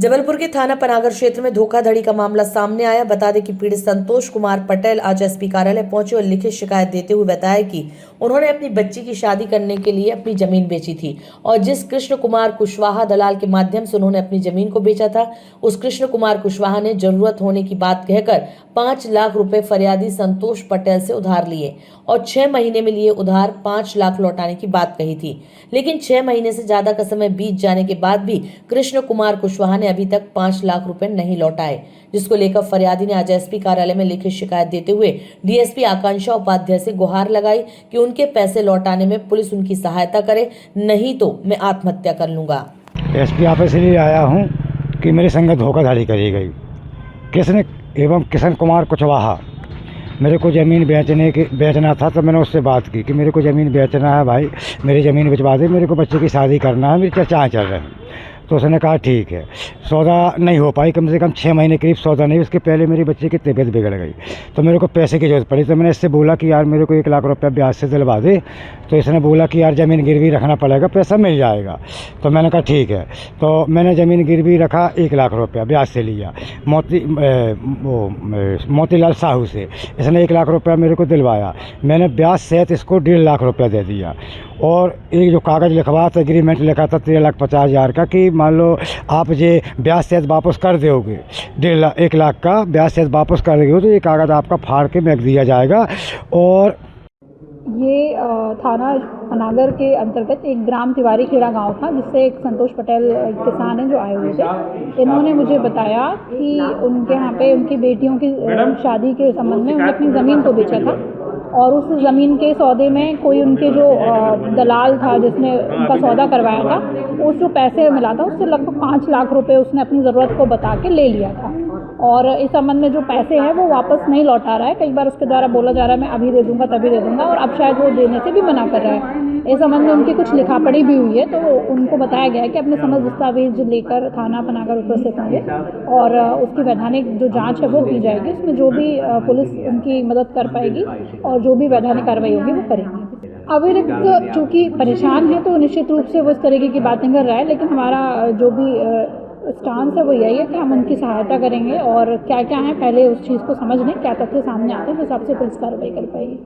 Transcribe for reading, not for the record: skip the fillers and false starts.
जबलपुर के थाना पनागर क्षेत्र में धोखाधड़ी का मामला सामने आया। बता दें कि पीड़ित संतोष कुमार पटेल आज एसपी कार्यालय पहुंचे और लिखित शिकायत देते हुए बताया कि उन्होंने अपनी बच्ची की शादी करने के लिए अपनी जमीन बेची थी और जिस कृष्ण कुमार कुशवाहा दलाल के माध्यम से उन्होंने अपनी जमीन को बेचा था, उस कृष्ण कुमार कुशवाहा ने जरूरत होने की बात कहकर 5 लाख रुपए फरियादी संतोष पटेल से उधार लिए और 6 महीने में लिए उधार 5 लाख लौटाने की बात कही थी। लेकिन 6 महीने से ज्यादा का समय बीत जाने के बाद भी कृष्ण कुमार कुशवाहा ने अभी तक 5 लाख रुपए नहीं लौटाए, जिसको लेकर फरियादी ने आज एसपी कार्यालय में लिखित शिकायत देते हुए डीएसपी आकांक्षा उपाध्याय से गुहार लगाई कि उनके पैसे लौटाने में पुलिस उनकी सहायता करे, नहीं तो मैं आत्महत्या कर लूंगा। एसपी ऑफिस लिए आया हूं कि मेरे संग धोखाधड़ी करी गई। किशन कुमार कुशवाहा मेरे को ज़मीन बेचना था, तो मैंने उससे बात की कि मेरे को ज़मीन बेचना है भाई, मेरी ज़मीन बेचवा दे, मेरे को बच्चे की शादी करना है, मेरी चर्चाएँ चल रही हैं। तो उसने कहा ठीक है। सौदा नहीं हो पाई, कम से कम 6 महीने करीब सौदा नहीं, उसके पहले मेरी बच्ची की तबीयत बिगड़ गई, तो मेरे को पैसे की ज़रूरत पड़ी। तो मैंने इससे बोला कि यार मेरे को 1 लाख रुपया ब्याज से दिलवा दे। तो इसने बोला कि यार ज़मीन गिरवी रखना पड़ेगा, पैसा मिल जाएगा। तो मैंने कहा ठीक है। तो मैंने ज़मीन गिरवी रखा, 1 लाख रुपया ब्याज से लिया मोतीलाल साहू से। इसने 1 लाख रुपया मेरे को दिलवाया, मैंने ब्याज सहित इसको 1.5 लाख रुपया दे दिया। और एक जो कागज़ लिखवा था, एग्रीमेंट लिखा था 13,50,000 का कि मान लो आप ये ब्याज सहित वापस कर दोगे, 1 लाख का ब्याज सहित वापस कर दोगे, तो ये कागज़ आपका फाड़ के मेक दिया जाएगा। और ये थाना पनागर के अंतर्गत एक ग्राम तिवारी खेड़ा गांव था, जिससे एक संतोष पटेल किसान हैं जो आए हुए थे। इन्होंने मुझे बताया कि उनके यहाँ पे उनकी बेटियों की शादी के संबंध में उन्होंने अपनी ज़मीन को बेचा था और उस ज़मीन के सौदे में कोई उनके जो दलाल था जिसने उनका सौदा करवाया था, उस जो पैसे मिला था उससे लगभग 5 लाख रुपए उसने अपनी ज़रूरत को बता के ले लिया था। और इस संबंध में जो पैसे हैं वो वापस नहीं लौटा रहा है। कई बार उसके द्वारा बोला जा रहा है मैं अभी दे दूंगा तभी दे दूंगा, और अब शायद वो देने से भी मना कर रहा है। इस संबंध में उनकी कुछ लिखापड़ी भी हुई है, तो उनको बताया गया है कि अपने समस्त दस्तावेज लेकर थाना पनागर उपस्थित होंगे और उसकी वैधानिक जो जांच है वो की जाएगी। उसमें जो भी पुलिस उनकी मदद कर पाएगी और जो भी वैधानिक कार्रवाई होगी वो करेंगे। अविरक्त चूँकि परेशान है तो निश्चित रूप से वो इस तरीके की बातें कर रहा है, लेकिन हमारा जो भी स्टांस है वो यही है कि हम उनकी सहायता करेंगे और क्या क्या है पहले उस चीज़ को समझ लें, क्या तथ्य सामने आते हैं, उस हिसाब से पुलिस कार्रवाई कर पाएगी।